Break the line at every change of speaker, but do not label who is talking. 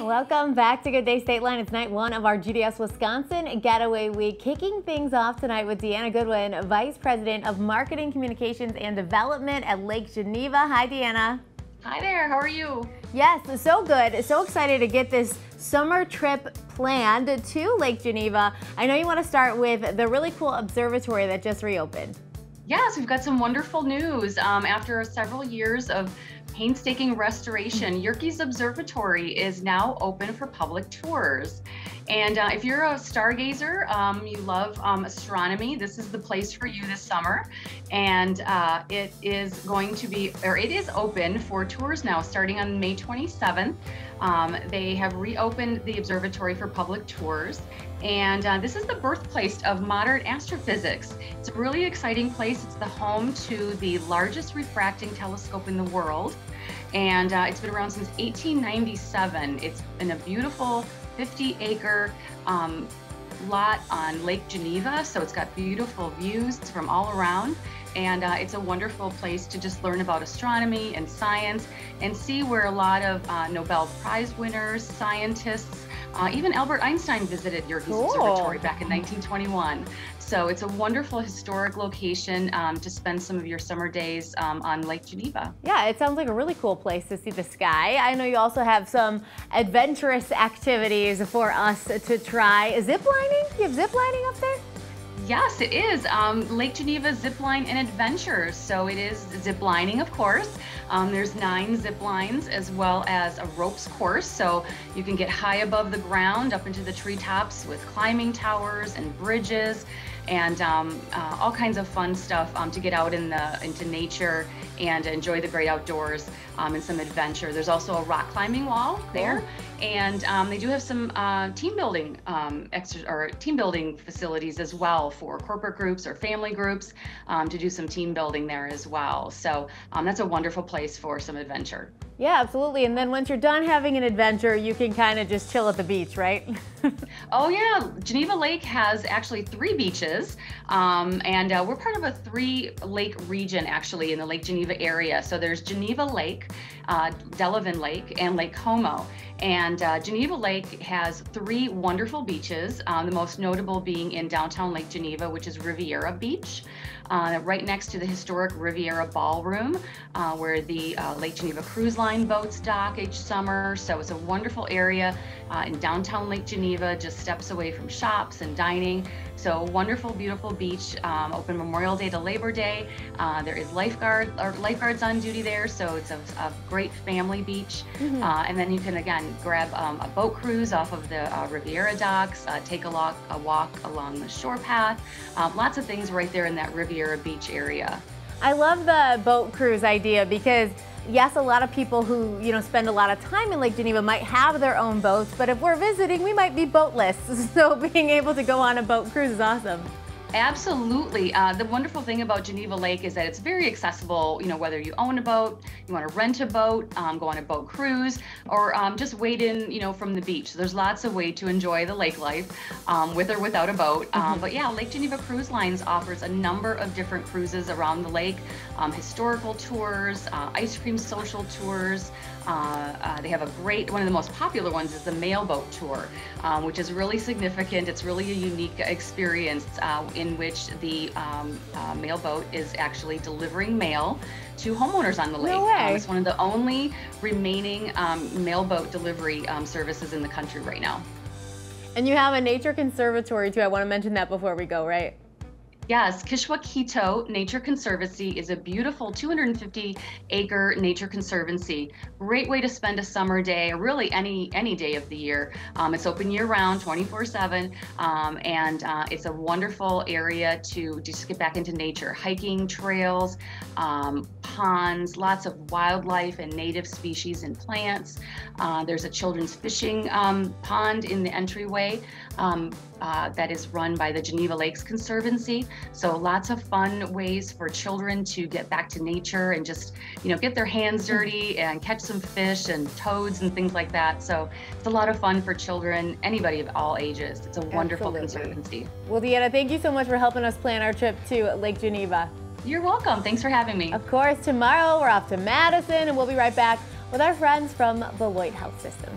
Welcome back to Good Day State Line. It's night one of our GDS Wisconsin Getaway Week. Kicking things off tonight with Deanna Goodwin, Vice President of Marketing, Communications, and Development at Lake Geneva. Hi, Deanna.
Hi there, how are you?
Yes, so good. So excited to get this summer trip planned to Lake Geneva. I know you want to start with the really cool observatory that just reopened.
Yes, we've got some wonderful news. After several years of painstaking restoration, Yurkys Observatory is now open for public tours. And if you're a stargazer, you love astronomy, this is the place for you this summer. And it is open for tours now starting on May 27th. They have reopened the observatory for public tours. And this is the birthplace of modern astrophysics. It's a really exciting place. It's the home to the largest refracting telescope in the world. And it's been around since 1897. It's in a beautiful 50-acre lot on Lake Geneva. So it's got beautiful views from all around. And it's a wonderful place to just learn about astronomy and science and see where a lot of Nobel Prize winners, scientists, even Albert Einstein visited Yerkes Observatory back in 1921. So it's a wonderful historic location to spend some of your summer days on Lake Geneva.
Yeah, it sounds like a really cool place to see the sky. I know you also have some adventurous activities for us to try. Zip lining? You have zip lining up there?
Yes, it is. Lake Geneva Zip Line and Adventures. So it is zip lining, of course. There's 9 zip lines as well as a ropes course. So you can get high above the ground up into the treetops with climbing towers and bridges and all kinds of fun stuff to get out into nature and enjoy the great outdoors and some adventure. There's also a rock climbing wall there, and they do have some team building facilities as well for corporate groups or family groups to do some team building there as well. So that's a wonderful place for some adventure.
Yeah, absolutely. And then once you're done having an adventure, you can kind of just chill at the beach, right?
Oh yeah, Geneva Lake has actually 3 beaches, and we're part of a 3-lake region actually in the Lake Geneva area. So there's Geneva Lake, Delavan Lake, and Lake Como. And Geneva Lake has 3 wonderful beaches, the most notable being in downtown Lake Geneva, which is Riviera Beach, right next to the historic Riviera Ballroom, where the Lake Geneva Cruise Line boats dock each summer. So it's a wonderful area in downtown Lake Geneva, just steps away from shops and dining. So wonderful, beautiful beach, open Memorial Day to Labor Day. There is lifeguards on duty there, so it's a great family beach. And then you can again grab a boat cruise off of the Riviera docks, take a walk along the shore path. Lots of things right there in that Riviera Beach area.
I love the boat cruise idea because yes, a lot of people who spend a lot of time in Lake Geneva might have their own boats, but if we're visiting, we might be boatless. So being able to go on a boat cruise is awesome.
Absolutely. The wonderful thing about Geneva Lake is that it's very accessible, whether you own a boat, you want to rent a boat, go on a boat cruise, or just wade in, from the beach. So there's lots of ways to enjoy the lake life with or without a boat. But yeah, Lake Geneva Cruise Lines offers a number of different cruises around the lake, historical tours, ice cream social tours. They have one of the most popular ones is the mailboat tour, which is really significant. It's really a unique experience in which the mailboat is actually delivering mail to homeowners on the lake.
No way.
It's one of the only remaining mailboat delivery services in the country right now.
And you have a nature conservatory too. I want to mention that before we go, right?
Yes, Kishwaukee Nature Conservancy is a beautiful 250-acre nature conservancy. Great way to spend a summer day, or really any day of the year. It's open year-round, 24/7, and it's a wonderful area to just get back into nature. Hiking trails, ponds, lots of wildlife and native species and plants. There's a children's fishing pond in the entryway that is run by the Geneva Lakes Conservancy. So lots of fun ways for children to get back to nature and just, get their hands dirty and catch some fish and toads and things like that. So it's a lot of fun for children, anybody of all ages. It's a wonderful conservancy.
Well, Deanna, thank you so much for helping us plan our trip to Lake Geneva.
You're welcome. Thanks for having me.
Of course, tomorrow we're off to Madison and we'll be right back with our friends from the Lloyd Health System.